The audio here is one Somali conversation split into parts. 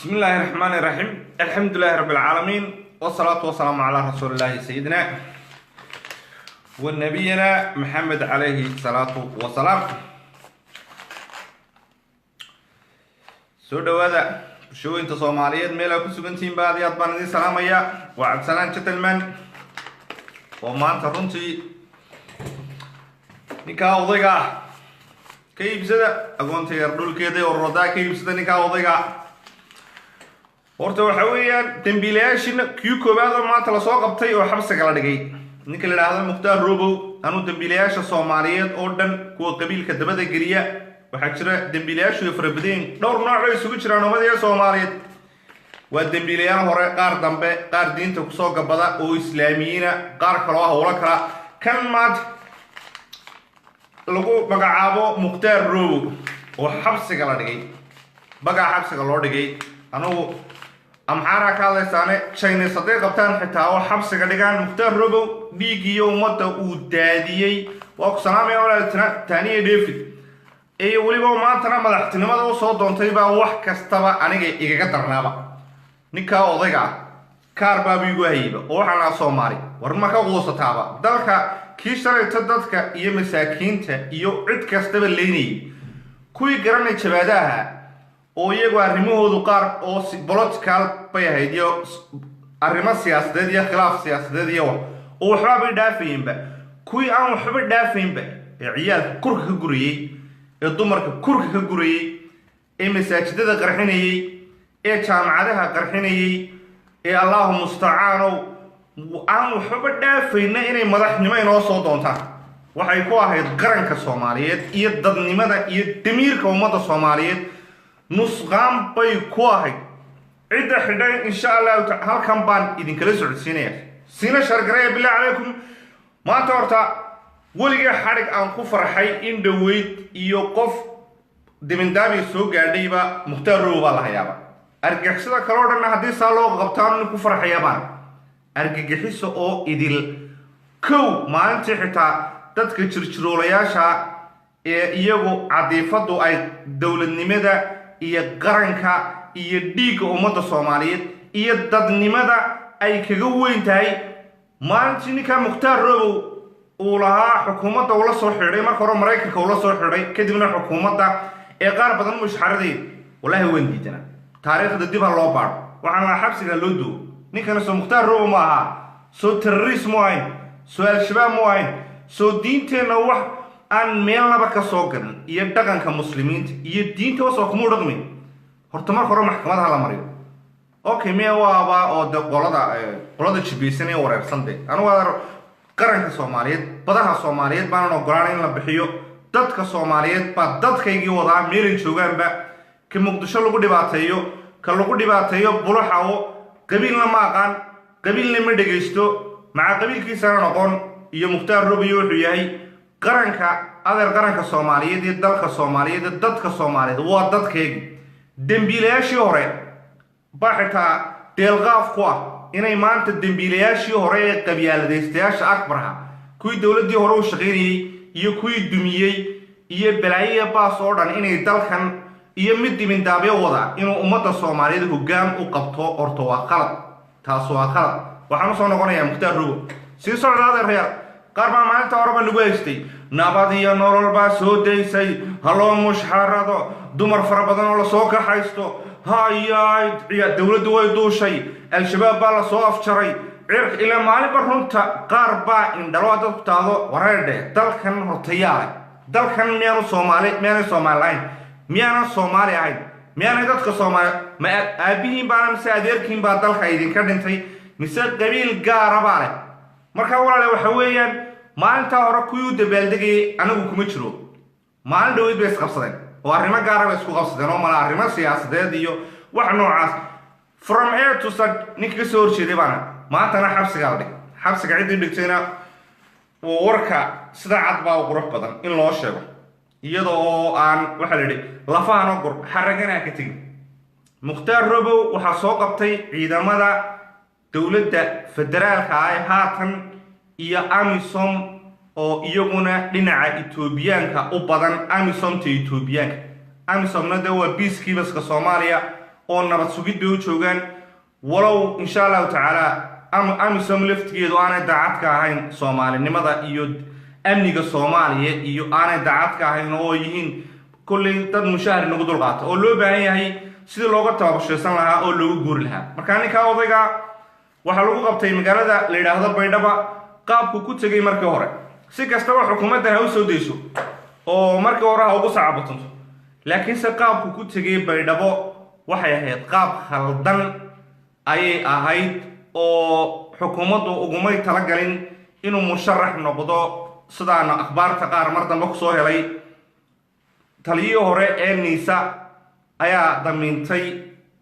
بسم الله الرحمن الرحيم الحمد لله رب العالمين والصلاة والسلام على رسول الله سيدنا والنبينا محمد عليه الصلاة والسلام. سود هذا شو انت صوماليات ميلا كسبنتين بعد يطبن دي سلامية وعد سلام جتلمن وما انت رنتي نكا وضيقا كيف سدا اقول تيردول كيدي والردا كيف سدا نكا وضيقا horta waxa weeyaan dambiilayaashina kii koobaad oo maanta la soo qabtay oo xabsiga la dhigay ninka la yiraahdo Mukhtaar Roobow anu dambiilayaasha Soomaaliyeed oo dhan kuwa qabiilka dabada geliya waxa jira dambiilayaashu farabadeen dhowr nooc ay isugu jiraan ummadda Soomaaliyeed waa dambiilayaal hore qaar dambe qaar diinta ku soo gabada oo islaamiyiina qaar kale oo hawlo kala kan maad lagu magacaabo Mukhtaar Roobow oo xabsiga la dhigay baga xabsiga loo dhigay anu amxara kale saane China saddeed qabtaan xitaa oo xabsiga dhigaan Mukhtaar Roobow dhiigiyo umada uu daadiyay waa ku salaamay walaaltana taaniye David ee waliba maanta madaxtinimada oo soo doontay baa wax kastaba aniga igaga darnaaba ninka odayga kaar baabigu hayba oo waxana Soomaali war ma ka qoosataaba dalka kii shareeyta dadka iyo masaakiinta iyo cid kastaba leeynay kuwi garanay jabaadaha oo iyagu arrimahoodu qaar oo political bay ahayd iyo arrimo siyaasadeed iyo khilaaf siyaasadeed iyo oo waxba dhaafayinba kuwi aan waxba dhaafaynba ciyaal kurka ka guriyay ee dumarka kurka ka guriyay ee masaajidada qarxinayay ee jaamacadaha qarxinayay ee Allahu musta'aano aan waxba dhaafayna inay madaxnimo inoo soo doontaan waxay ku ahayd qaranka Soomaaliyeed iyo dadnimada iyo damiirka ummadda Soomaaliyeed nusqaan bay ku ahayd cida xidhay insha Allah halkan baan idin kala socodsiinaya sina shargaray billahi alaykum maanta horta waliga xarig aan ku farxay in dhaweyd iyo qof dimindaabi soo gaadhayba Mukhtaar Roobow la hayaaba argagixisada kale oo dhan hadii saa loo qabtaan ku farxayabaan argagixiso oo idil kow maalintii xitaa dadka jirjiroolayaasha ee iyagu cadiifadu ay dawladnimada iyo qaranka iyo dhiigga ummadda Soomaaliyeed iyo dadnimada ay kaga weyn tahay maalintii ninka Mukhtaar Roobow uu lahaa xukuumadda ula soo xidhay marka hore Mareykanka ula soo xidhay kadibna xukuumadda ee qaar badan musharaxay wallahi waan diidana taariikhda dib loo baaro waxaan la xabsiga loo doo ninkan soo Mukhtaar Roobow ma aha soo terrorism waay soo al-shabaab waay soo diinteena wax aan meel laba ka soo garan iyo dhaqanka muslimiinta iyo diinta soo kuma dhaqmin horta marka hore maxkamadaha la mariyo okay me waaba oo qolada jibiisanay wareersantay anu waa qaranka Soomaaliyeed badaha Soomaaliyeed baan ogolaanay in la bixiyo dadka Soomaaliyeed ba dadkaygii wadaa meel joogaanba ka Muqdisho lagu dhibaateeyo bulaxawo qabiilna ma aqaan qabiilna ma dhageysto maca qabiilkiisa noqon iyo Mukhtaar Roobow wuxuu yahay qaranka adeer qaranka Soomaaliyeed iyo dalka Soomaaliyeed dadka Soomaaliyeed waa dadkeegi dambiilayaashii hore baaxita deelqaaf ku ah inay maanta dambiilayaashii hore ee qabyaaladeystayaasha akbarha kuwii dawladii hore u shaqeynayay iyo kuwii dumiyay iyo balaayiya baas oo dhan inay dalkan iyo mid dimindaabiyo wada inuu ummadda Soomaaliyeed hoggaan u qabto orto waa qalad taas waa qalad waxaan soo noqonayaa Mukhtaar Roobow si socdaada reer qaar baa maalinta horeba nagu haystay nabad iyo nolol baa soo deysay haloo mushharado dumar fara badan oo la soo kaxaysto hayaay dawladdu way duushay al-shabaab baa la soo afjaray cirq ila maalinba runta qaar baa indhalo dad taado wareerde dalkan hortayaay dalkan miyaanu Soomaali ahayn miyaana dadka Soomaali ma aabihiin baa mise adeerkiin baa dalka idinka dhintay mise qabiil gaar ah baa marka walaal waxa weeyaan maalinta hore kuyu dabaaldegay anagu kuma jiro maalin dhaweyd bay isqabsadeen oo arrimo gaar ah isku qabsadeen oo mala arrimo siyaasadeed iyo wax noocaas from A to Z ninka soo horjeeday baan maantana xabsiga cidii dhigtayna warka sida cad baa qurux badan in loo sheego iyadoo aan waxa la yiri lafaano gur xaragana ka tagin Mukhtaar Roobow waxa soo qabtay ciidamada dawladda federaalka ay haatan iyo AMISOM oo iyaguna dhinaca Itoobiyaanka u badan AMISOM ta Itoobiyaanka AMISOMna waa peacekeeperska Soomaaliya oo nabad sugid bay u joogaan walow insha allahu tacaala amisom laftigeedu aanay daacad ka ahayn soomaalinimada iyo amniga soomaaliya iyo aanay daacad ka ahayn oo yihiin kulley dad mushahar nagu dulqaata oo loo baahan yahay sidii looga tababashaysan lahaa oo loogu guuri lahaa markaa ninkaa odayga waxaa lagu qabtay magaalada la yidhaahdo baydhaba qaabku ku tegay markii hore si kastaba xukuumaddan ha u soo dayso oo markii hore ha ugu sacaabatanto laakiinse qaabku ku tegay baydhabo waxay ahayd qaab khaldan ayay ahayd oo xukuumaddu ugumay talagalin inuu musharax noqdo sidaana akhbaarta qaar mar dambe ku soo helay taliyihii hore ee niisa ayaa damiintay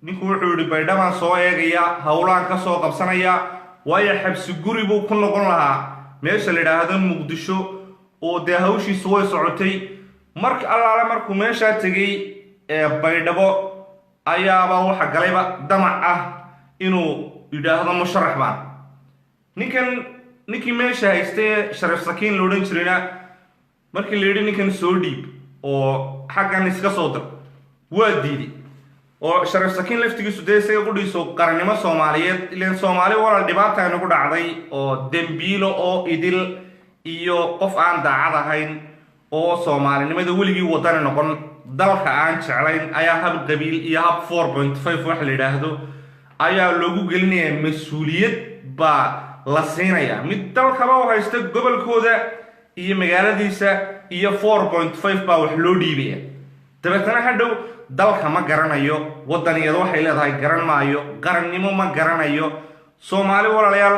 ninku wuxuu yidhi baydhabaan soo eegaya howlaan ka soo qabsanaya waayo xabsi guri buu ku noqon lahaa meesha la yidhaahdo muqdisho oo dee hawshiisu way socotay marka allaale markuu meeshaa tegay ee baydhabo ayaaba waxa galayba damac ah inuu yidhaahdo musharax baan ninkii meesha haystee Shariif Sakiin la odhan jirayna markii la yidhi ninkan soo dhiib oo xaggan iska soo dir waa diiday oo Shariif Sakiin laftigiisu dee isaga qudhiiso qarannimo Soomaaliyeed ileen Soomaali walaal dhibaato ay nagu dhacday oo dembiilo oo idil iyo qof aan daacad ahayn oo Soomaalinimada weligii wadani noqon dalka aan jeclayn ayaa hab qabiil iyo hab 4.5 wax la yidhaahdo ayaa loogu gelinayaa mas-uuliyad baa la siinayaa mid dalkaba u haysta gobolkooda iyo magaaladiisa iyo 4.5 baa wax loo dhiibaya dabeetana hadhow dalka ma garanayo wadaniyada waxay leedahay garan maayo qarannimo ma garanayo Soomaali walaalayaal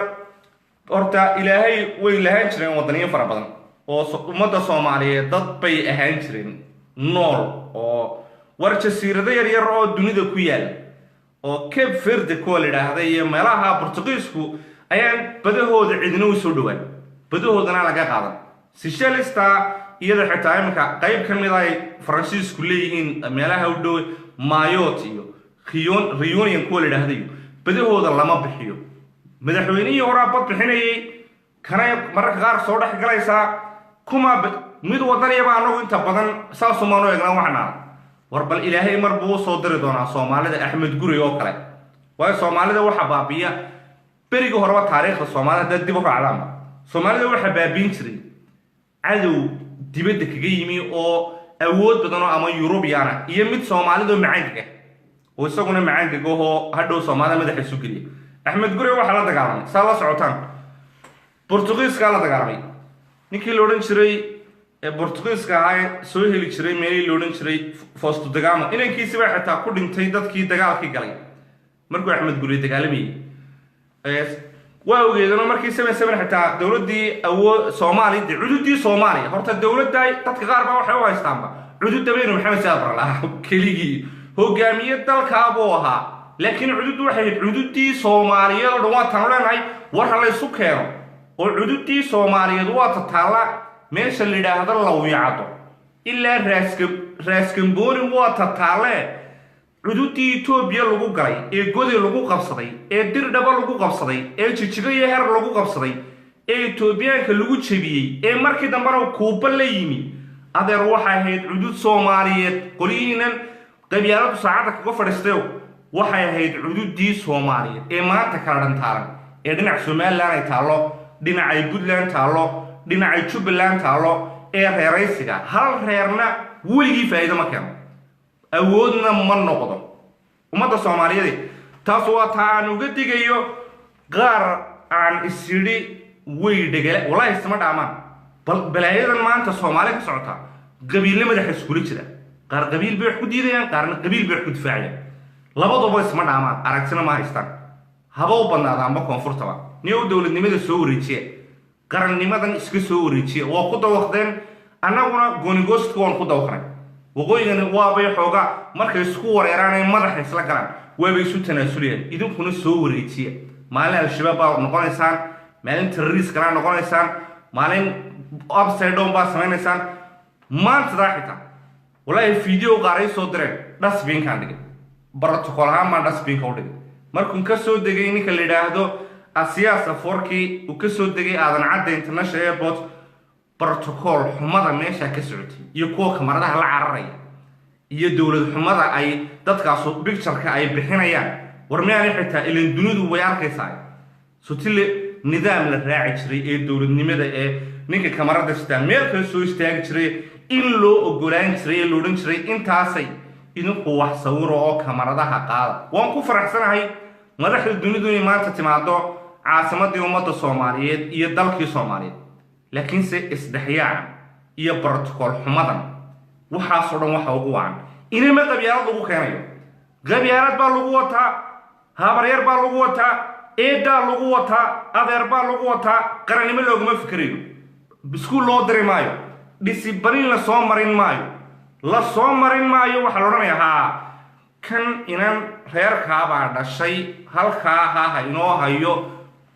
horta ilaahay way lahaan jireen wadaniyo fara badan oo ummadda Soomaaliyeed dad bay ahaan jireen nool oo war jasiirado yaryar oo dunida ku yaal oo Cape Verde ku la yiraahdo iyo meelaha Portugiisku ayaan badahooda cidina u soo dhawaan badahoodana laga qaadan Seychellesta iyada xitaa imika qayb ka mid ah Faransiisku leeyihiin meelaha u dhow Mayotte iyo Reunion ku la yiraahdo badahooda lama bixiyo madaxweynihii hore bad bixinayay kana mararka qaar soo dhex galaysaa kuma mid wadaniya baa anagu inta badan saasumaano eegna waxna war bal ilaahay mar buu soo diri doonaa Soomaalida Axmed Guri oo kale way Soomaalida waxa baabiya beriga horeba taariikhda Soomaalida dib u raacdaan Soomaalida waxa baabiin jiray cadow dibadda kaga yimi oo awood badan oo ama Europeana iyo mid Soomaalida macaanka oo isaguna macaanka oo hadhow Soomaalida madaxa isu geliya Axmed Guri waxa la dagaalamay saa la socotaan Portugiiska la dagaalamay ninkii la odhan jiray Portugiiska ahaa soo heli jiray meelii la odhan jiray Fausto da Gama inankiisiba xitaa ku dhintay dadkii dagaalkii galay markuu Axmed Guri dagaalamayay waa ogeedana markii 77 xitaa dawladii awood Soomaaliya cududii Soomaaliya horta dawladda dadka qaar baa waxay u haystaanba cudud dabeenu Maxamed Saad Barre keligii hogaamiye dalka buu ahaa laakiin cudud waxay cududii Soomaaliyeed oo dhan tan leenahay war la isku keeno oo cududii Soomaaliyeed waa tataala meesha la yiraahdo Lawyacado ilaa raaskambooni waa tataale cududii Itoobiya lagu galay ee godi lagu qabsaday ee dirdhaba lagu qabsaday ee jijiga iyo heer lagu qabsaday ee Itoobiyaanka lagu jabiyay ee markii dambana Kuuba la yimi adeer waxay ahayd cudud Soomaaliyeed qoliyinan qabyaaladu saacada kaga fadhiistay waxay ahayd cududii Soomaaliyeed ee maanta kala dhantaaran ee dhinac Soomaaliland ay taalo dhinac Puntland taalo dhinac Jubaland taalo ee reeraysiga hal reerna weligii faa'iido ma keeno awoodna ma noqdo ummadda Soomaaliyeed taas waa taan uga digayo qaar aan isiri way dhagale wallahi isma dhaamaan bal balaayadan maanta Soomaaliya ka socota qabiilnimo madax isku jira qaar qabiil bay wax ku diidayaan qaarna qabiil bay wax ku difaacayaan labaduba isma dhaamaan aragtina ma haystaan haba u badnaadaanba koonfurtaba niyow dawladnimada soo wareejiye qarannimadan iska soo wareejiye waa ku dawaqdeen annaguna goonigoostku waan ku dawaqnay waqooyigana waa bay xooga markay isku wareeraan ay madaxa isla galaan waa bay isu tanaasuliyeen idinkuna soo wareejiye maalin al-shabaab baa noqonaysaan maalin terrorist kala noqonaysaan maalin upside down baa samaynaysaan maanta daaxita wallahi video qaaray soo direen dustbin kan dhigay protocol ahaan ma dustbin ka u dhigay markuu ka soo degay ninka la yiraahdo asiyaasa forkii uu ka soo degay aadan cadda international airport protocol xumada meesha ka socotay iyo kuwa kamaradaha la cararaya iyo dowlad xumada ay dadkaas picture-ka ay bixinayaan war miyaanay xitaa ilin dunidu way arkaysaa sutile nidaam la raaci jiray ee dowladnimada ee ninka kamarada sitaa meel kale soo istaagi jiray in loo ogolaan jiray ee loodhan jiray intaasay idinku wax sawiro oo kamaradaha qaada waan ku faraxsanahay madaxda dunidu inay maanta timaado caasimadii ummadda Soomaaliyeed iyo dalkii Soomaaliyeed laakiinse isdhexyaaca iyo protocol xumadan waxaas oo dhan waxa ugu wacan inay ma qabyaalad lagu keenayo qabyaalad baa lagu wataa habaryar baa lagu wataa eedaa lagu wataa adeer baa lagu wataa qarannimo looguma fikirayo iskuul loo diri maayo discipline la soo marin maayo waxa la odhanayaa kan inan reerkaabaa dhashay halkaa ha inoo hayo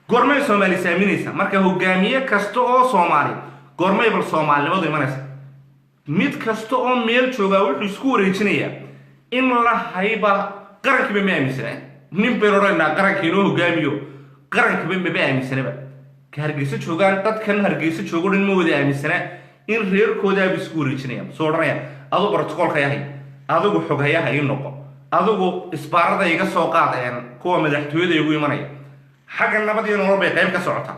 gormay Soomaali saaminaysa marka hogaamiye kasta oo Soomaali gormay bal Soomaalinimadu imanaysa mid kasta oo meel jooga wuxuu isku wareejinayaa in la hayba qarankiba ma aaminsana nin beerorayna qaranka inuu hogaamiyo qarankiba ma aaminsanaba ka Hargeysa joogaan dadkan Hargeysa joogo dhan ma wada aaminsana in reerkooda ay isku wareejinayaan soo dharanaya adu protocolka yahay adigu xogayaha in noqo adigu isbaarada iga soo qaadeen kuwa madaxtooyada igu imanaya xagga nabadiina nolol bay qayb ka socota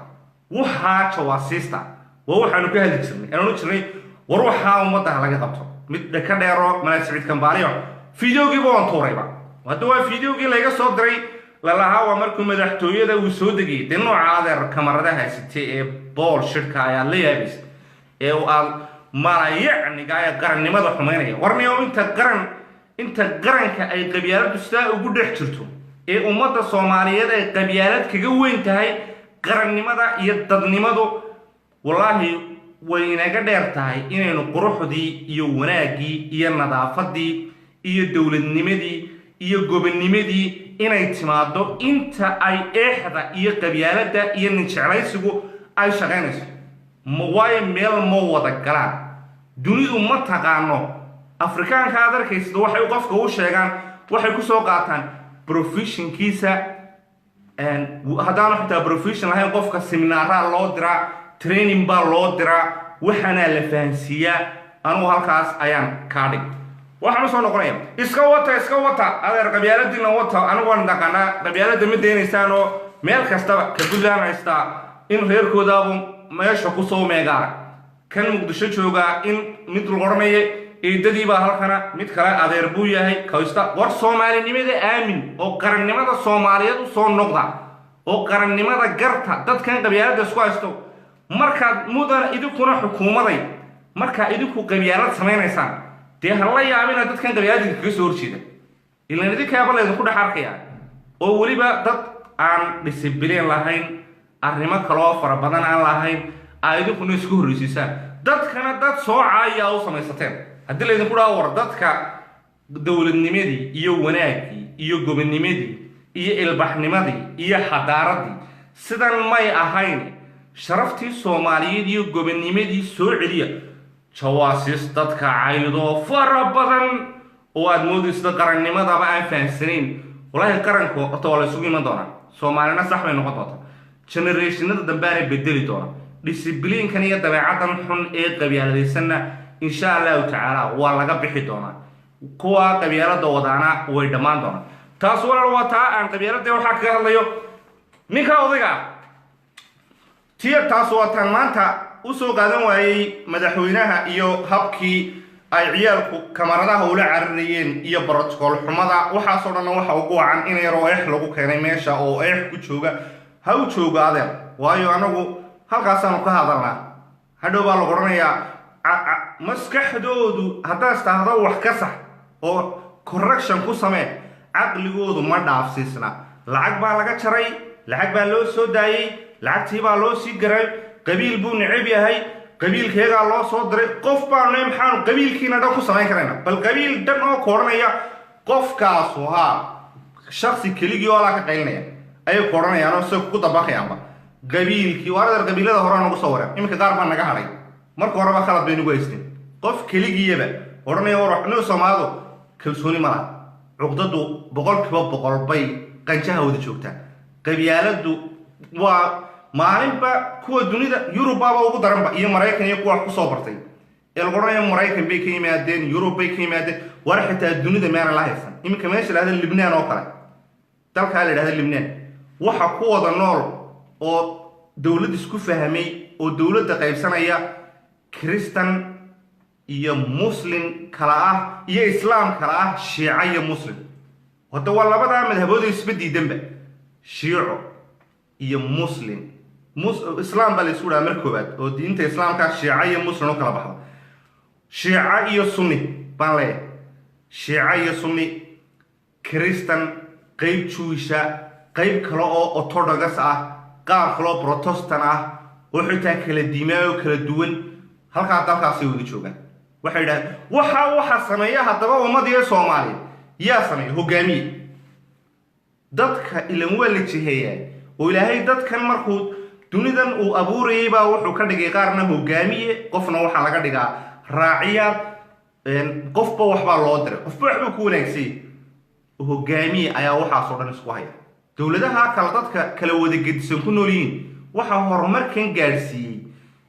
waxa jawaasiista waxaanu ka hadli jirnay aanu jirnay war waxa ummadda laga qabto mid ka dheero Mala Saciid Kambaaliyo fiidiyoogii baan tuurayba wada waa fiidiyoogii laga soo diray lalaha waa markuu madaxtooyada uu soo degay de nooca adeer kamaradaha sitay ee bool shirka ayaa la yaabis ee aan malayacniga ay qarannimada xumeynaya warniyo inta qaranka ay qabyaaladu sidaa ugu dhex jirto ee ummadda Soomaaliyeed ay qabyaalad kaga weyn tahay qarannimada iyo dadnimadu wallahi way inaga dheer tahay inaynu quruxdii iyo wanaagii iyo nadaafadii iyo dowladnimadii iyo gobonnimadii inay timaado inta ay eexda iyo qabyaalada iyo nin jeclaysigu ay shaqaynayso way meel ma wada galaan dunidu ma taqaano afrikaanka aad arkaysid waxay qofka u sheegaan waxay ku soo qaataan professionkiisa hadaan xitaa profession lahayn qofka seminaara loo diraa training baa loo diraa waxana la fahansiiyaa anu halkaas ayaan ka dhig waxaan soo noqonaya iska wata adeer qabyaaladina wata anu waan dhaqana qabyaalada mid deenaysaan oo meel kasta ka gudlaan haysta in reerkooda meesha ku soo meegaara kan Muqdisho jooga in mid loranaye eedadii baa halkana mid kale adeer buu yahay kawsta war Soomaalinimada aamin oo qarannimada Soomaaliyeed u soo noqda oo qarannimada garta dadkan qabyaalada isku haysto markaad mudan idinkuna xukuumaday marka idinku qabyaalad sameeynaysan dee hala yaabina dadkan qabyaalada kaga soo horjeeda ilaa idinkaaba la idinku dhaxarkaya oo waliba dad aan discipline lahayn arrimo kale oo fara badan aan lahayn ay idinkuna isku horreysisaan dadkana dad soo caaya u samaysateen haddii la idinku dhaawar dadka dowladnimadii iyo wanaagii iyo gobonnimadii iyo ilbaxnimadii iyo xadaaradii sidan may ahayn sharaftii Soomaaliyeed iyo gobonnimadii soo celiya jawaasiis dadka caydo fara badan oo aad moodaysid qarannimadaba aan fahansaneyn wallahi qaranku horta waa la isugu iman doonaa Soomaalina sax bay noqon doontaa generationada dambe ay bedeli doonaa discipline-kan iyo dabeecadan xun ee qabyaaladaysanna insha Allah ta'ala waa laga bixi doonaa kuwa qabyaalada wadaana way dhamaan doonaa taas walaal waa taa aan qabyaalada waxa ka hadlayo ninka odayga tiya taas waa tan maanta u soo qaadan waayay madaxweynaha iyo habkii ay ciyaalku kamaradaha ula cararayeen iyo protocol xumada waxa soo dhan waxa ugu wacan in yar oo lagu keenay meesha oo ku jooga ha u jooga adeer waayo anagu halkaas aan ka hadalnaa hadhow baa lagu oranayaa maskaxdoodu haddaa istaahdo wax ka sax oo correction ku samee caqligoodu ma dhaafsiisna lacag baa laga jaray lacag baa loo soo daayay lacagtii baa loo sii garay qabiil buu neceb yahay qabiilkeega loo soo diray qof baa maxaan qabiilkiina dhan ku sameyn karayna bal qabiil dhan oo kooranaya qofkaas shakhsi keligii oo la ka qaynaya ay kooranayaan oo soo ku dabaqayaanba qabiilkii waradar qabiilada hore nagu soo wareer imika qaar baa naga haray marka horeba khalad bay nagu haysteen qof keligiiba oranaya war noo Soomaalidu kalsooni ma laha cuqdadu 100% bay qanjaha wada joogtaa qabyaaladu waa maalinba kuwa dunida Yurub baa ugu daranba iyo Mareykan iyo kuwa ku soo bartay القرآن مرايكن بيكي مادين يوروب بيكي مادين ورحت الدنيا ده معنى الله يسن يمكن ماشي لهذا لبنان أوكرا تلك على هذا لبنان وحقوة النور أو دولة سكوفة همي ودولة قيب سنة يا كريستان يا مسلم كلاه يا إسلام كلاه شيعي مسلم وهذا والله بدأ مذهبه يسبدي دمبه شيعو يا مسلم إسلام بالسورة مركبات ودين إسلام كشيعي مسلم وكلا بحر شيعي سني بالله شيعي سني كريستان قيب شويشة قيب كلا أرثوذكس قار كلا بروتستان وحتى كلا ديماء وكلا دون هل كان تلك سيودي شوكا وحيدا وحا سمية هذا وما دي سومالي يا سمي هجامي dadka ilan waalidjiheeyay oo ilaahay dadkan markuu dunidan uu abuurayay baa wuxuu ka dhigay qaarna hogaamiye qofna waxa laga dhigaa raaciyaad qofba waxba loo diray qofba waxba ku wanaagsan hogaamiye ayaa waxa soo dhan isku haya dawladaha kala dadka kala wada gedisan ku noolyiin waxa horumarkan gaarsiiyay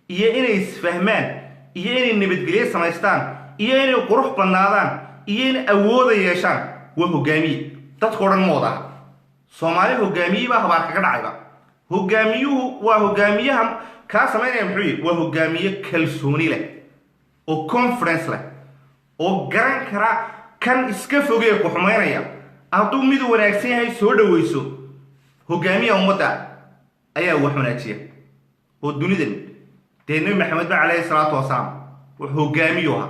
iyo inay isfahmaan iyo inay nabadgelyo samaystaan iyo inay qurux banaadaan iyo in awood yeeshaan waa hogaamiye dadka dhan mooda Soomaali hogaamiye baa habar kaga dhacayba hogaamiyuhu waa hogaamiyaha ka sameeynaya muxuu waa hogaamiye kalsooni leh oo conference leh oo garan kara kan iska fogay ku xumeynaya hadduu mid wanaagsan yahay soo dhaweyso hogaamiye ummadda ayaa wax wanaajiya oo dunidan deena maxamed alayhi salaatu wasalaam wuxuu hogaamiyuha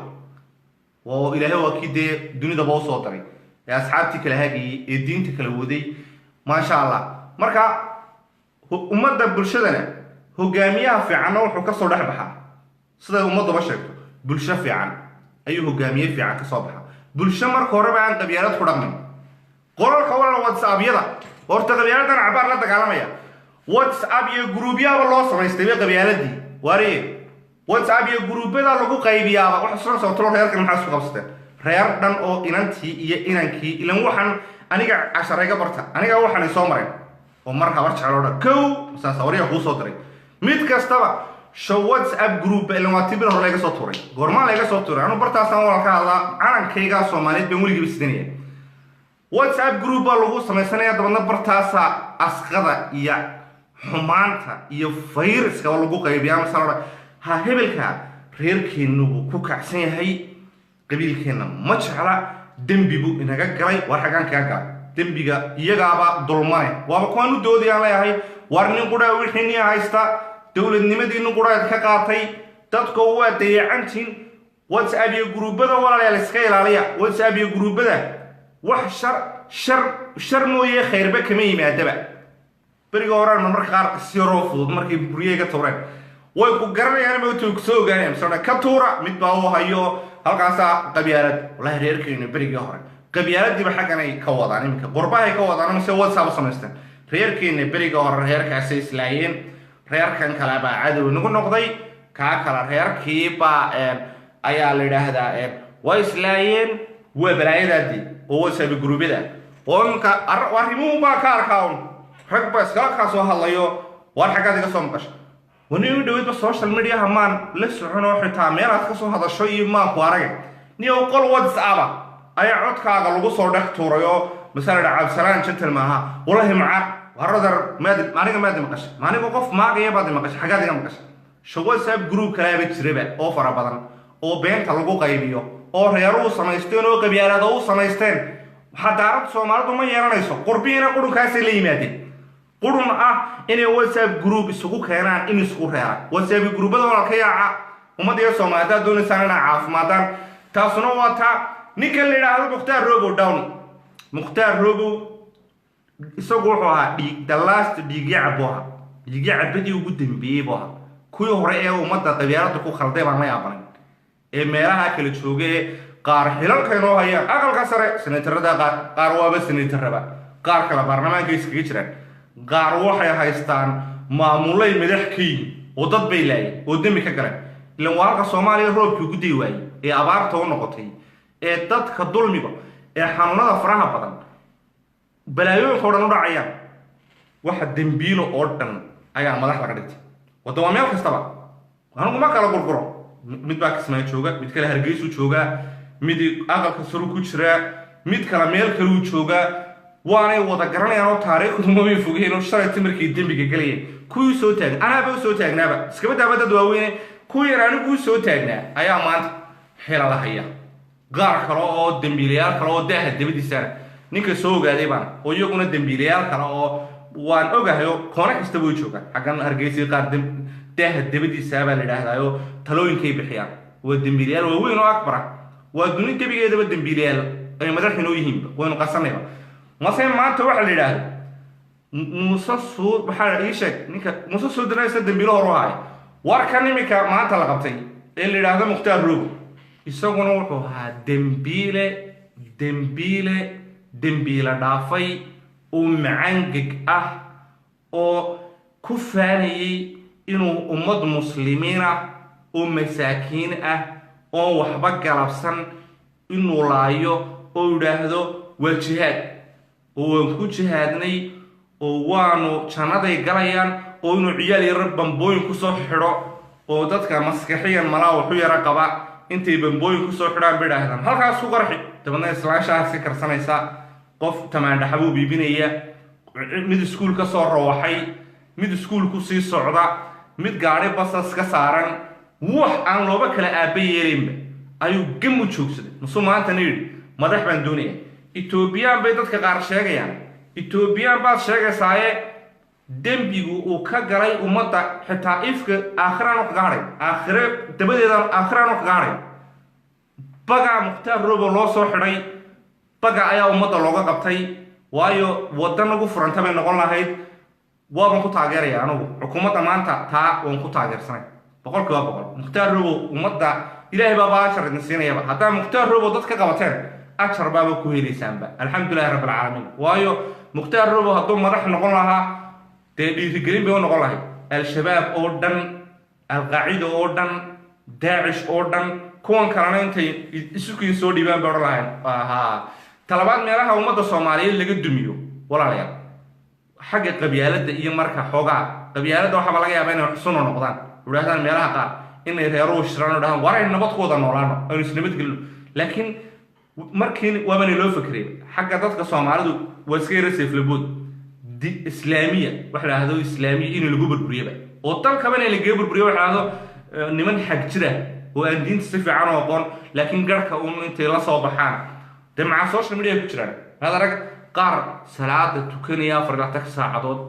oo ilaahay waa kidee dunida baa soo daray ee asxaabtii kala haagay ee diinta kala waday ما شاء الله مركا ummadda bulshadana hogaamiyaha fiican wuxuu ka soo dhax baxaa sida ummadda ba sheegto bulsho fiican ayuu hogaamiye fiican ka soo baxaa bulsho marka hore baan qabyaalad ku dhaqmin qoralka wala WhatsApp-yada horta qabyaaladana cabaar la dagaalamaya WhatsApp iyo group-yada loo samaystay qabyaaladii wari WhatsApp iyo group-yada lagu qaybiyaaba wax soo soo tolo reerkan maxaa isku qabsatay reer dhan oo inantii iyo inankii ilan waxan aniga casharayga barta aniga waxaan soo maray oo mar habar jeclooda kow saasawriya ku soo diray mid kastaba show WhatsApp group ilaa waa tibir hore laga soo tuuray goorma laga soo tuuray anu bartaasaan wala ka hadla calankayga Soomaaliyeed baan waligiiba sidaniya WhatsApp group baa lagu sameeyay dabadna bartaasa asqada iyo xumaanta iyo fayraska lagu qaybiyaa masala ha hebelka reerkeenu ku kacsan yahay qabiilkeena ma jecla dembigu inaga galay war xagan ka galay dembiga iyagaaba dulmane waaba kuwan u doodiyaan leeyahay war nin qura wixii haysta dawladnimadiinu qura ka qaatay dadku waa dayacantiin WhatsApp iyo groupada walaalayaal iska ilaaliya WhatsApp iyo groupada wax shar mooyee khayrba kama yimaadaba bariga horaan marka qaar siro fudud markii buriyayga tooreen way ku garanayaan ma uu soo gaareen sana ka tuura mid baa uu hayo halkaas qabyaalad walahi reerkeena bariga hore qabyaaladii ba xagan ay ka wadaan iminka qurbahay ka wadaan ama WhatsApp samaystaan reerkeena bariga hore reerkaas islaayeen reerkan kala baa cadow nagu noqday ka kala reerkii ba ayaa la yiraahdaa way islaayeen waa balaayadii oo WhatsApp groupida oo inka arrimuhu ba ka arkaan rag ba iska ka soo hadlayo war xagga diga soo maqashay ونيو دويد social media همان لسه حتى ميرات كسو هذا شيء ما قارئ نيو قل WhatsApp أي عد كاغا لغو صور دكتوريو مثلا عبد السلام شنتل معها والله معك وهردر ما دي مقش ما وقف ما غير بعد مقش حاجات دي مقش شو WhatsApp جروب كلام بتشربه أو فرا بدن أو بين تلقو قايبيو أو ريارو سمايستين أو قبيلة أو سمايستين حتى عرب سومالدو ما يرانيسو قربينا قولو كاسي ليماتي قرن إن WhatsApp جروب سوق كيران إن سوق هيا WhatsApp جروب ده ولا كيا وما دي سوما ده دون سنة عاف ما دان تاسنو واتا نيكل لي هذا مختار روبو داون مختار روبو سوقها دي the last ديجي عبوها ديجي عبدي وجود بيبوها كل هراء وما تطبيعات كل خلطة ما يابن إميرها كل شوقة قار هلال كانوا هيا أقل كسر سنتر ده قار وابس سنتر بقى قار كلا برنامج كيس كيشرن قار waxay haystaan maamulay madaxkii oo dad bay leeyay oo dimi ka galeen ilan warka Soomaaliya roobku gudii waay ee abaarta u noqotay ee dadka dulmiga ee xanuunada faraha badan balaayoon qoran u dhacayaan waxa dambiilo oo dhan ayaa madax laga dhigtay wadamo meel kastaba waxaan kuma kala gurguro mid baa Kismaayo jooga, mid kale Hargeysa jooga, mid aqalka sare ku jira, mid kale meel kale uu jooga. waanay wada garanayaan oo taariikhdu ma way fogeen oo shalay timirkii dambiga galayay kuwii soo taag anaaba soo taagnaaba iskaba daabada waaweyn kuwii yar anigu soo taagnaa ayaa maanta xila la haya qaar kale oo dambiilayaal kale oo daaha dabadiisa ninka soo ogaaday baan oo iyaguna dambiilayaal kale oo waan ogahay oo koona kasta way joogaan xagan Hargeysa qaar daaha dabadiisa baa la yiraahdaa talooyinkay bixiyaan waa dambiilayaal waaweyn oo akbar waa dunida dabigeedaba dambiilayaal ay madaxinoo yihiin waynu qasanayba مثلا ما أنت واحد اللي له مصصو بحال يشك نك مصصو دراسة دمبيله رواي واركاني ميكا ما أنت لقبتي اللي له مختار روبو يسوون وحوها دمبيلة دافي ومعنقك أو كفاني إنه أمد مسلمين ومساكين أو وحبك لبسن إنه لايو أو ده والجهاد oo ku jihaadnay oo waanu janaday galayaan oo inuu ciyaal yar bambooyin ku soo xiro oo dadka maskaxiyan malaa wuxuu yara qaba intay bambooyin ku soo xiraan bidaahdaan halkaas ku qarxi tabana islaashaas ka karsanaysa qof tamaandha xabuu biibinaya mid iskuul ka soo rooxay mid iskuul ku sii socda mid gaari basas ka saaran wax aan looba kala aabayeelinba ayuu gamu joogsaday musumaanta niir madax baan doonaya Ethiopian bay dadka qaar sheegayaan Ethiopian baa sheegaysaa dembigu uu ka galay umada xitaa ifka aakhiraan u gaaray aakhire dabadeeda aakhiraan u gaaray baga Mukhtaar Roobow loo soo xiray baga ayaa umada looga qabtay waayo wadan ugu furanta bay noqon lahayd waan ku taageeraya anigu xukuumadda maanta taa waan ku taageersanay boqolkiiba boqol Mukhtaar Roobow umada ilaahay baa baashar siinayaba hadaa Mukhtaar Roobow dadka qabateen أشهر بابا كويلي سامبا الحمد لله رب العالمين وايو مختار روبو هدو مدح نقول لها تقريبا بيقول نقول لها الشباب أوردن القاعدة أوردن داعش أوردن كون كرانين تي يسوكين سودي بان بيقول لها طلبات ميراها ومدى الصوماليين اللي قد دميو ولا لا حاجة قبيالة إيه مركا حوغا قبيالة وحبا لغا بين حسنو نقضان ولهذا ميراها قال إن يتيروش شرانو دهان ورا النبط قوضا نورانو أو نسلمت قلو لكن markii waabani loo fikray xagga dadka Soomaalidu waskayra siflabud di islaamiya waxa la yiraahdo islaamiya in lagu burburiyo oo tan kabana laga burburiyo waxa la yiraahdo niman xag jira oo aan diinta si fiican u aqoon laakiin garka uu intay la soo baxaan damaca social media ku jiraan hada rag qaar salaada tukanaya 4 saacadood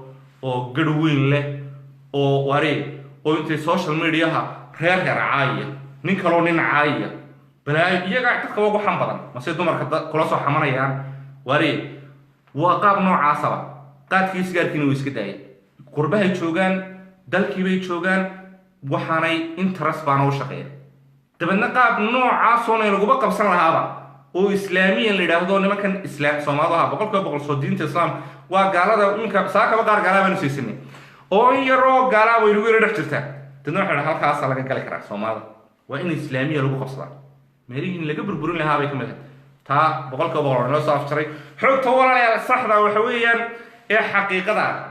oo gadweyn leh oo wari oo intay social media reer raacaya nin kale oo nin caaya بلاي يجا تكوا وحام بدن ما سيدو مركز كلاسو حمانيان وري وقاب نوع عصبة قاد كيس قال كينو يسكتاي قربها يشوجان دل كيبي يشوجان وحاني انترس بانو شقير تبنا قاب نوع عصوني رجوبا قبصنا هذا وإسلامي اللي ده ما كان إسلام سماضها بقول صدين الإسلام وقال هذا إنك ساكا بقار قال بنسيسني أو يرو قال ويروي رجعتها تنوح على خاصة لكن كلك رأس سماض وإن إسلامية رجوبا قبصنا مهرين اللي قبل برون لها بيكملها تا بقولك بقول ناس أفشري حق طوال على الصحراء وحويا إيه حقيقة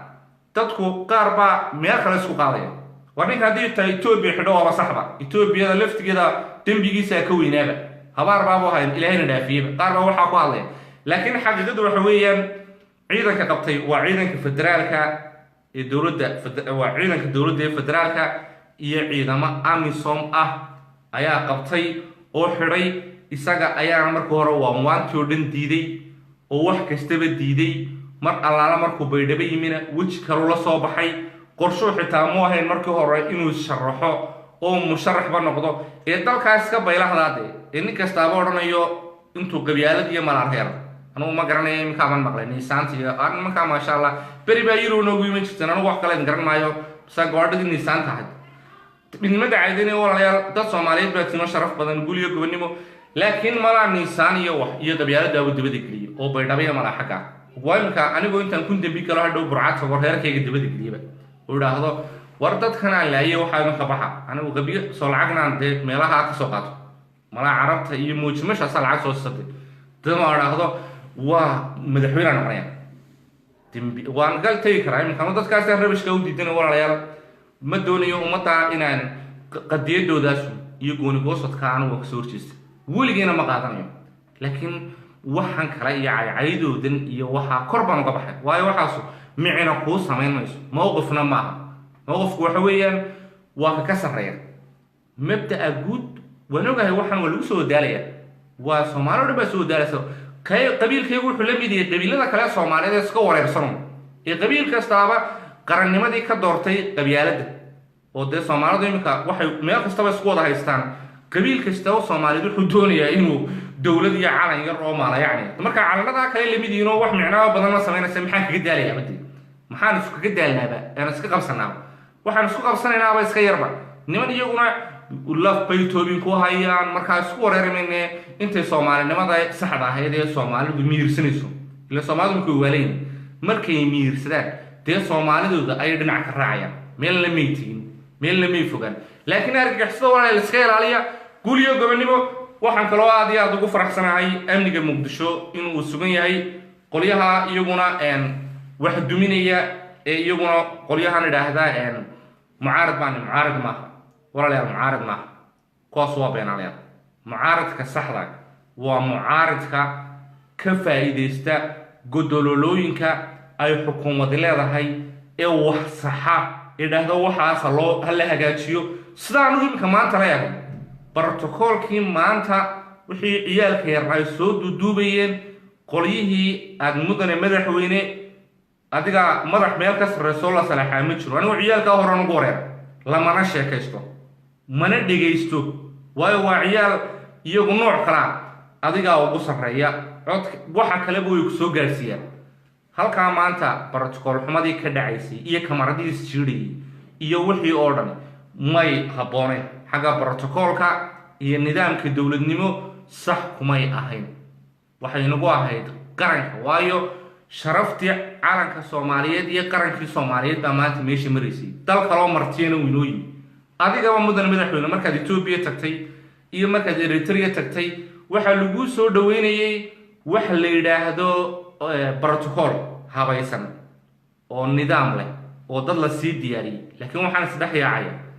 تدخل قاربة مياخر سوق قاضية وبين هذه تيتوبي حدوها وصحبة يتوبي هذا لفت كذا تنبيجي ساكوي نابع هبار بابو هاي إلهنا دافيه قاربة وحق قاضية لكن حقيقة وحويا عيدا كقبطي وعيدا كفدرالك الدولة وعيدا كدولة فدرالك يعيدا ما أمي صوم أيا قبطي oo xiray isaga ayaa markii hore waantii dhan diiday oo wax kastaba diiday mar allaala markuu baydhaba yimina wajh kale la soo baxay qorsho xitaa ma ahayn markii hore inuu sharaxo oo musharax ba noqdo ee dalkaas ka baylahdaade in kastaaba oranayo intuu qabyaalad iyo malaarheer anuu ma garanay in kaaban maqlay niisaantiga aan ma ka ma sha Allah bari baa yiro noogu yimid jirtaan anuu wax kale garan maayo sagoodhigi niisaan tahay بالنمط عادين ولا ده صوماليات بتسمى شرف بدن قولي كونيمو لكن ملا نيسان يا قبيلة داود دبدك لي أو بيدابيا ملا حكا وين كا أنا قلت أن كنت بيكره دو برعات فورهير كي دبدك لي بقى وده هذا وردت خنا لا يوحى خبحة أنا وقبيل صلعنا عند ملاها كسوقات ملا عرفت يموت مش أصل عكس الصدق تمام هذا ومدحوين أنا مريم وأنا قلت تيكرا كانوا ده كاسر ربش كودي تنا ولا يلا ما دوني يوم متى إن قديد دوداش iyo gooni goosadka anigu ka soo horjeesta weligeena ma qaadanayo laakiin waxaan kale iyo caydoodan iyo waxa kor baan uga baxay waayo waxaas micina ku sameynayso mowqifna maaha mowqifku waxa weeyaan waa ka sareeya mabda'a guud wanaagahay waxaan lagu soo daalaya waa Soomaalidu ba soo daalayso qabiilkaygu wuxuu la mid yahay qabiilada kale Soomaaliyeed iska wareersan ee qabiil kastaaba qarannimadii ka doortay qabyaalada oo de Soomaalidu imika waxay meel kastaba isku wada haystaan qabiil kasta oo Soomaaliyeed wuxuu doonayaa inuu dawlad iyo calan yar oo maala yacni marka calanada kale la mid yihiin wax micnaa badan ma sameynaysa maxaan kaga daalayaa badii maxaan isku kaga daalnaaba aan iska qabsanaaba waxaan isku qabsanaynaaba iska yarba niman iyaguna laf baytoobin ku hayaan marka isku wareermayne intay Soomaalinimada saxda ahayd ee Soomaalidu miirsanayso ila Soomaalidu ku waaleyn markay miirsadaan de Soomaalidooda ay dhinac ka raacayaan meel la meetiin meel la meefogan laakiin argagixisada walaal iska ilaaliya guuliyo gobonimo waxaan kaloo aad iyo aad ugu faraxsanahay amniga Muqdisho inuu sugan yahay qolyaha iyaguna wax duminaya ee iyaguna qolyahan idhaahda mucaarad ma walaal mucaarad ma kuwaas waa beenalayaan mucaaradka saxda waa mucaaradka ka faa'iideysta godololooyinka ay xukuumadda leedahay ee wax saxa idhaahdo waxaas loo hal hagaajiyo sidaan u imka maanta la yahay بروتوكولكي مانتا وحي عيالك يرعي سود ودوبيين قوليهي اد مدن مدحوينه adiga madax meel ka sarreeyo la salaxay ma jiro anigu ciyaalka horan ugu horeer lama na sheekaysto mana dhigeysto waayo waa ciyaal iyagu nooc kala adiga ugu sarreeya cod waxa kale buu ku soo gaarsiiyay halka maanta protocol xumadii ka dhacaysay iyo kamaradii jiray iyo wixii oo dhan may haboonay xaga protocolka iyo nidaamka dawladnimo sax kumay ahayn waxay nagu ahayd qaranka waayo sharaftii calanka Soomaaliyeed iyo qarankii Soomaaliyeed baa maanta meesha mareysay dal kale oo martiina winooyin adiga waa mudan madaxweyne markaad Ethiopia tagtay iyo markaad Eritrea tagtay waxa lagu soo dhaweynayay wax la yiraahdo protocol habaysan oo nidaam leh oo dad la sii diyaariyay laakiin waxaan saddex yaacay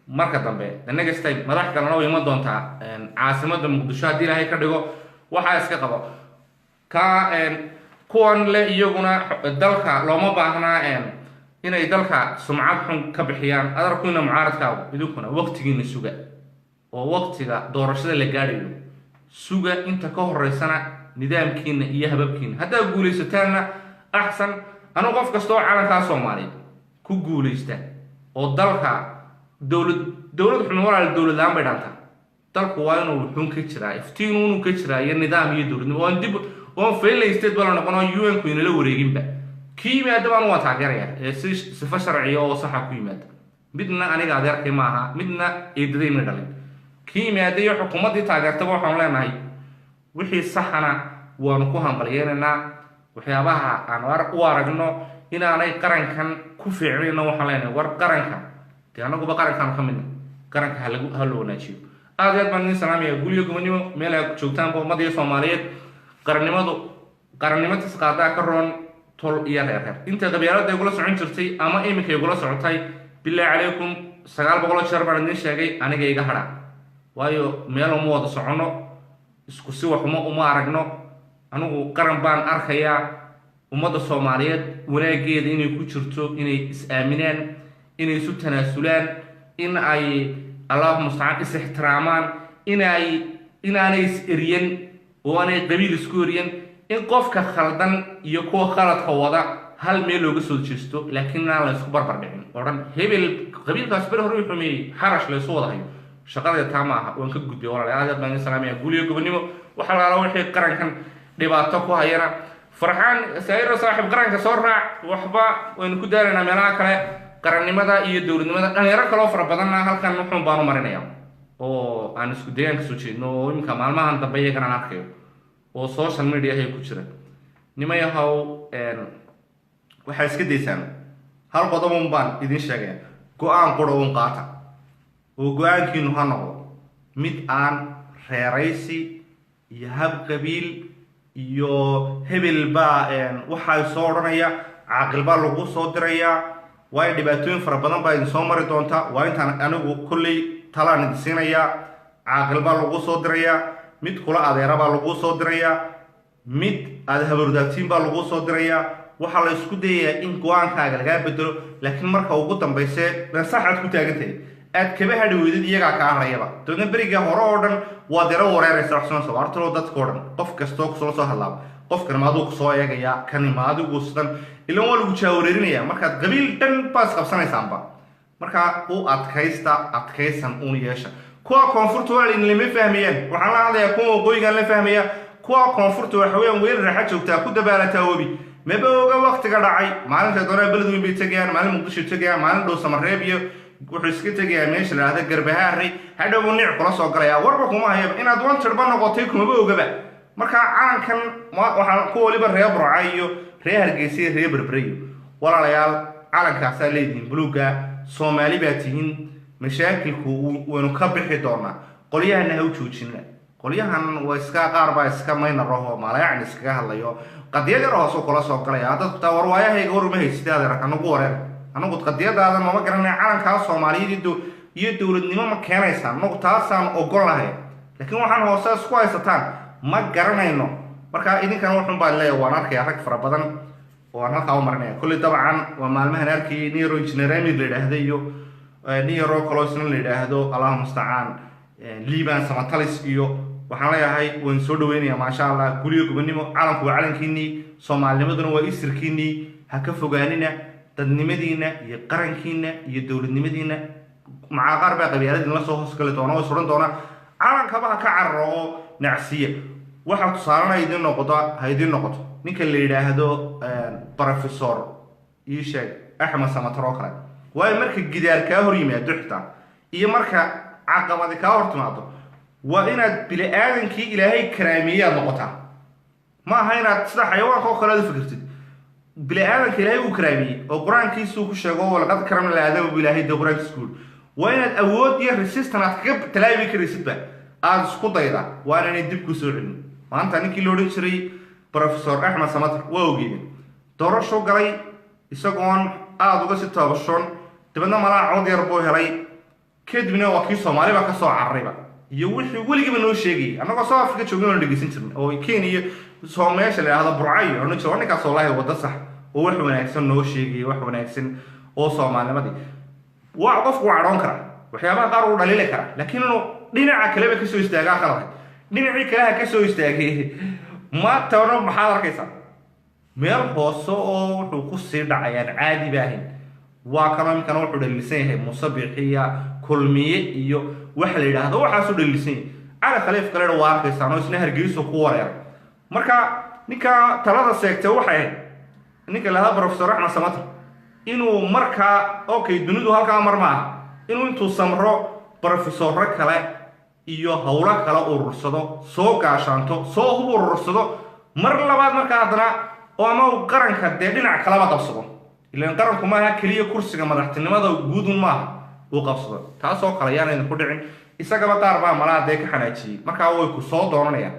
marka dambe anaga stay madax kalena way ma doontaa caasimada Muqdisho hadii Ilaahay ka dhigo waxa iska qabo ka kuwan le iyaguna dalka looma baahnaa inay dalka sumcad xun ka bixiyaan adarkuna mucaaradka idinkuna waqtigiina suga oo waqtiga doorashada la gaadhayo suga inta ka horeysana nidaamkiina iyo hababkiina hadaa guuleysataana ahsan anu qof kasto calanka Soomaaliyeed ku guuleysta oo dalka dawlad xun walaal dawlad aan baydanta dalku waa inuu xun ka jiraa iftiinuu ka jiraa iyo nidaam iyo dawladnimo oo dib oo faylay wala noqono UN ku inala wareeginba kiimaada waan waa taageeraya sifa sharciyo oo sax ku yimaada midna aniga adeerkay maaha midna eedaday ma dhalin kiimaada iyo xukuumadii taageertaba waxaan leenahay wixii saxana waan ku hambalyeynaa waxyaabaha aan u aragno inaanay qarankan ku fiicnayna waxaan leenahay war qaranka anaguba qarankan ka midna qaranka hal wanaajiyo aad iyo aad baan idin salaamaya guriga gobonimo meel ay joogtaan ummadda Soomaaliyeed qarannimada qaada ka roon tol iyo reer inta qabyaalada ay kula socon jirtay ama imika ay kula socotay billahi alaykum 900 jeer baan idin sheegay aniga iga hadha waayo meel uma wada socono isku si wax uma aragno anigu qaran baan arkayaa ummadda Soomaaliyeed wanaageeda inay ku jirto inay is aaminaan inay isu tanaasulaan in ay Allah musta'an is ixtiraamaan inaanay is eriyan oo aanay qabiil isku eriyan in qofka khaldan iyo kuwa khaladka wada hal meel looga soo jeesto laakiin aan la isku barbar dhicin oran hebel qabiilkaas bar hore wuxuu meeyay xarash la soo wadahay shaqada taamaha waan ka gudbiyay walaal aad baan salaamaya guuliyo gobonimo waxa la wixii qarankan dhibaato ku hayana farxaan sayro saaxib qaranka soo raac waxba waan ku daaranaa meelaha kale qarannimada iyo dawladnimada dhalinyaro kale oo fara badan halkan wuxuu baan u marinayaa oo aan isku deegaanka soo jeedno oo imka maalmahan dambe iyagana arkayo oo social media ay ku jiraan nimayahow waxa iska deysaan hal qodob baan idin sheegay go'aan qoroon qaata oo go'aankiinu ha noqdo mid aan reeraysi iyo hab qabiil iyo hebel baa waxa soo oranaya caaqil baa lagu soo diraya way dhibaatooyin fara badan baa idin soo mari doonta waa intaan anigu kulli talaan idin siinayaa caaqil baa lagu soo dirayaa mid kula adeera baa lagu soo dirayaa mid aad habardaagtiin baa lagu soo dirayaa waxaa la isku dayayaa in go-aankaaga lagaa bedelo laakiin marka ugu dambayse saxaad ku taagantahay aad kaba hadhi weydid iyagaa kaa harayaba dabadna beriga hore oo dhan waad ila wareeraysa waxsuna sabaartalo dadka o dhan qof kastoo kusoo soo hadlaaba qofkan maaduu kusoo eegayaa kani maadigu sidan ilan waa lagu jaawareerinaya markaad qabiil dhan baa isqabsanaysaanba markaa u adkaysan uun yeesha kuwa koonfurta waa lama fahmayaan waxaan la hadlayaa kuwa waqooyigaan la fahmaya kuwa koonfurta waxa weeyaan weerar raaxa joogtaa ku dabaalataa webi maba oga waqtiga dhacay maalinta doonaa beled weyn bay tegayaan maalin muqdisho tegayaan maalin dhow samareeb iyo wuxuu iska tegayaa meesha la yidhahda garbahaarey hadhowbu nic kula soo galayaa warba kuma hayaba inaad wantirba noqotay kumaba ogaba markaa calankan waxaa ku waliba reer burca iyo reer hargeysa iyo reer berbereyo walaalayaal calankaasaa leedihiin buluuga soomaali baa tihiin mashaakilku waynu ka bixi doonaa qolyahana ha u joojina qolyahan waa iska qaar baa iska maynaraho maalayacni iskaga hadlayo qadiyad yar hoosuu kula soo galaya dadku taa warwaayahayga war uma haysidaada anagu wareer anagu qadiyadaadan mama garanay calankaa soomaaliyeed iyo dowladnimo ma keenaysaa anagu taasaan ogol lahay laakiin waxaan hoose isku haysataan ma garanayno markaa idinkana wuxun baan leeyahay waan arkaya rag fara badan oo aan halkaa u marinaya kolley dabcan waa maalmahan arkayay niro engineer amir la yidhaahda iyo niro colosna la yidhaahdo allahu mustacaan liban samatalis iyo waxaan leeyahay waan soo dhaweynaya maasha allah guriga gobonimo calanku waa calankiinii soomaalinimaduna waa isirkiinii ha ka fogaanina dadnimadiina iyo qarankiina iyo dowladnimadiina macaa qaar baa qabyaaladin la soo hoosgali doona oo suran doona calankaba ha ka cararo oo nacsiya waxaa tusaalana ha idiin noqoto ninka la yidhaahdo professor ii sheeg axmed samatar oo kale waayo marka gidaar kaa hor yimaado xitaa iyo marka caqabadi kaa hor timaado waa inaad bili-aadankii ilaahay karaameeyaad noqotaa ma aha inaad sida xayawaanka oo kale aad u fikirtid bili-aadanka ilaahay uu karaamiyey oo qur-aankiisuu ku sheego walaqad karamna laadama bu ilaahay de qur-aankiisa ku waa inaad awood iyo resistan aad kaga talaabi karaysidba aada isku dayda waa inanay dib ku soo celin maanta ninkii la odhan jiray professor axmed samatar waa ogeedeen doorasho galay isagoon aada uga si toobashoon dabadna malaa cod yar buu helay kadibna waa kii soomaaliba ka soo cararayba iyo wixii weligiiba noo sheegayay annagoo south africa joogin oona dhegeysan jirnay oo kenya soo meesha la yidhahdo burcayo odhan jiro ninkaas wallaahi wadda sax oo wax wanaagsan noo sheegayay wax wanaagsan oo soomaalinimadii waa qofku waa cadhoon karaa waxyaabaha qaar uu dhaliili karaa laakiin inuu dhinaca kaleba kasoo istaagaa qalabay dhinacii kaleha kasoo istaagay maantana maxaad arkaysaa meel hoose oo wuxuu ku sii dhacayaan caadi baahayn waa kaloo iminkana wuxuu dhaliilsan yahay musabixiya kulmiye iyo waxa la yidhaahdo waxaasuu dhaliilsan yahay cali khaliif kalena waa arkaysaan oo isna hargeyso ku wareera marka ninka talada seegtay waxay ahayd ninka lahaa professor axmed samatar inuu markaa okay dunidu halkaa mar maaha inuu intuu samro professorro kale iyo howlo kale urursado soo gaashaanto soo hub urursado mar labaad markaa haddana oo ama uu qaranka dee dhinac kalaba qabsado ilaan qaranku maaha keliya kursiga madaxtinimada guudun maaha uu qabsado taasoo kale yaan idinku dhicin isagaba qaar baa malaa dee ka xanaajiyey markaa way ku soo doonanayaan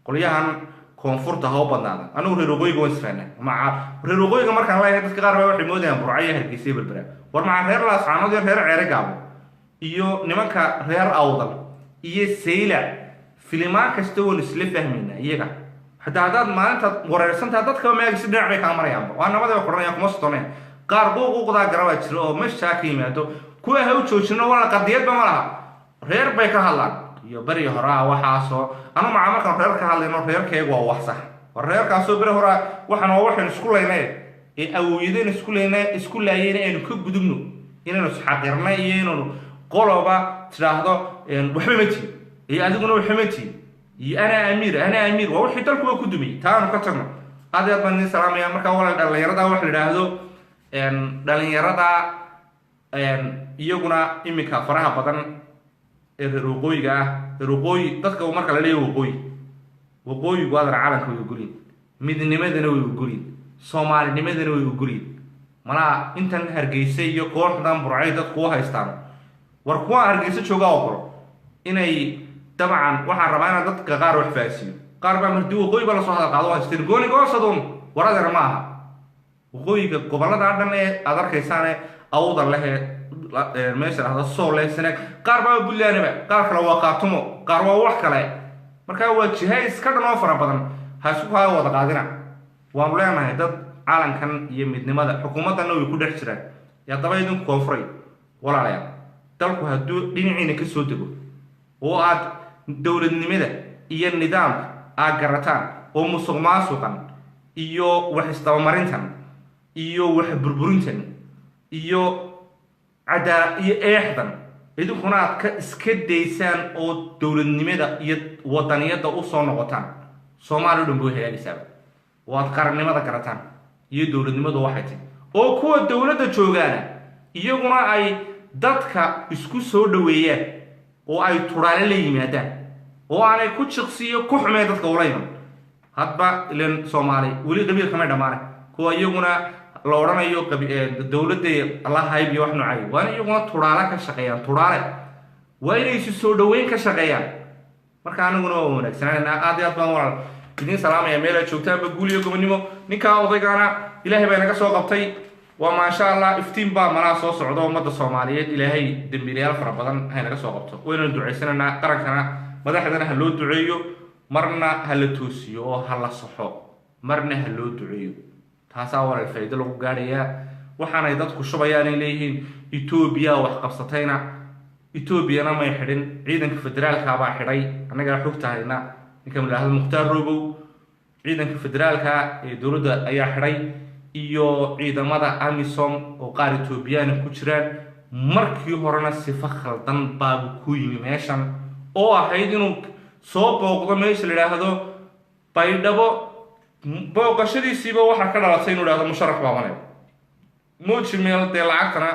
qolyahan koonfurta ha u badnaada anigu reer waqooyiga waan isfahnaa maca reer waqooyiga markaan leeyahay dadka qaar baa waxay moodayaan burcayo hargeysa iyo berbera war maca reer laascaanood iyo reer ceere gaabo iyo nimanka reer awdal iyo sayla filimaan kasta waan isla fahmaynaa iyaga hataa haddaad maalintaad wareersantaha dadkaba maagisi dhinac bay kaa marayaanba waa nabadaba koranayaan kuma sotonayaan qaar quuquuqdaa garabaa jira oo meeshaa ka yimaado kuwa ha u joojino wala qadiyadba ma laha reer bay ka hadlaan iyo beri horaa waxaasoo anu maca markaan reer ka hadlayno reerkaygu waa wax sax war reerkaasoo beri horaa waxan waa waxaynu isku laynay ee awowyadeen isku laayeen aynu ka gudubno inaynu isxaqirnay iyo inaynu qoloba tidhaahdo waxba ma tihin iyo adiguna waxba ma tihin iyo ana amiir waa wixii dalkuba ku dumiyey taanu ka tagno aad aad baan idin salaamaya markaa walaal dhalinyarada waxa la yidhaahdo dhalinyarada iyaguna iminka faraha badan ee reer waqooyiga ah reer waqooyi dadka marka la leeyahay waqooyigu adar calanka way ogolyiin midnimadana way ogolyiin soomaalinimadana way ogolyiin malaa intan hargeysa iyo kooxdan burcay dadku u haystaan war kuwa hargeysa jooga oo koro inay dabcan waxaan rabaa inaan dadka qaar wax faasiyo qaar baa mardi waqooyi baa lasoo hadalqaado haysteen gooniga oosadun waradeer ma aha waqooyiga gobollada dhan ee aad arkaysaane awda leh meesha hada sooleysana qaar baa bullaanaba qaar kale waa qaatumo qaar waa wax kale marka waa jihay iska dhanoo fara badan ha isku kaa wada qaadina waan leenahay dad caalankan iyo midnimada xukuumadana way ku dhex jiraan yaa daba idinku koonfuray walaalayaal dalku hadduu dhinaciina ka soo dego oo aad dowladnimada iyo nidaamka aad garataan oo musuqmaasuqan iyo wax isdabamarintan iyo wax burburintan iyo iyo eexdan idinkuna aad ka iska daysaan oo dowladnimada iyo wadaniyada u soo noqotaan Soomaaliya dhan buu hagaagaysaa oo aad qarannimada garataan iyo dowladnimadu waxay tahay oo kuwa dowladda joogaana iyaguna ay dadka isku soo dhaweeyaan oo ay turaale la yimaadaan oo aanay ku jiqsiyo ku xumee dadka ulayman hadba ilan Soomaali weli qabiil kama dhamaanay kuwa iyaguna la oranayo dowladda Allah hayb iyo wax noocay waa iyaguna turaale ka shaqeeyaan turaale waa inay soo dhaweyn ka shaqeeyaan marka anaguna waa wanaagsanaa aad iyo aad baan walaal idin salaamaya meel ay joogtaan guuliyo gobonimo ninka odaygana Ilaahay baa naga soo qabtay waa ma sha Allah iftiin baa mana soo socdo umada Soomaaliyeed Ilaahay dambiilayaal fara badan ay naga soo qabto wayna duceysanana qarankana madaxdana ha loo duceeyo marna ha la toosiyo oo ha la saxo marna ha loo duceeyo taasa walaal faa'iido lagu gaaraya waxaan ay dadku shubayaan in leeyihiin Ethiopia wax qabsatayna Ethiopia ma xidhin ciidanka federaalka baa xidhay anaga xogtahayna ninka madaxda Mukhtaar Roobow ciidanka federaalka ee dowladda ayaa xidhay iyo ciidamada AMISOM oo qaar Ethiopian ku jiraan markii horena sifa khaldan baa ku yimi meeshan oo ahayd inuu soo booqdo meesha la yiraahdo baydhabo booqashadiisiiba waxa ka dhalatay inuu yiraahdo musharax baabanay muujimeel de lacagtana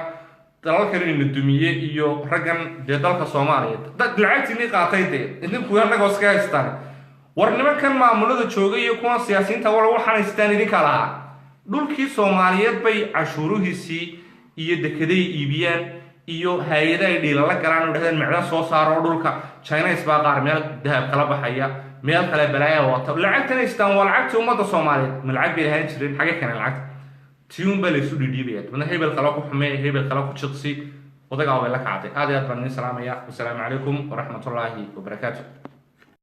dalalkan in dumiye iyo raggan de dalka Soomaaliyeed dad lacagtii qaatay de idinku anaga iska haystaan war nimankan maamulada joogay iyo kuwa siyaasiyiinta waxaan haystaan idinka lahaa dhulkii Soomaaliyeed bay cashuurihiisii iyo dekeday iibiyaan iyo hay'adaha dhilala galaan oo dhahdeen macdan soo saaro dhulka China isbaa qaar meel dahab kala baxaya meel kale balaaya wata lacagtan istaan waa lacagtii umada Soomaaliyeed ma lacag bay lahayn jireen xagee kana lacag tiyuun baa la isu dhidhiibaya mana hebel kala ku xumee hebel kala ku jiqsi odaga way la kacday aad iyo aad baan idin salaamaya wassalaamu calaykum waraxmatullaahi wabarakaatuh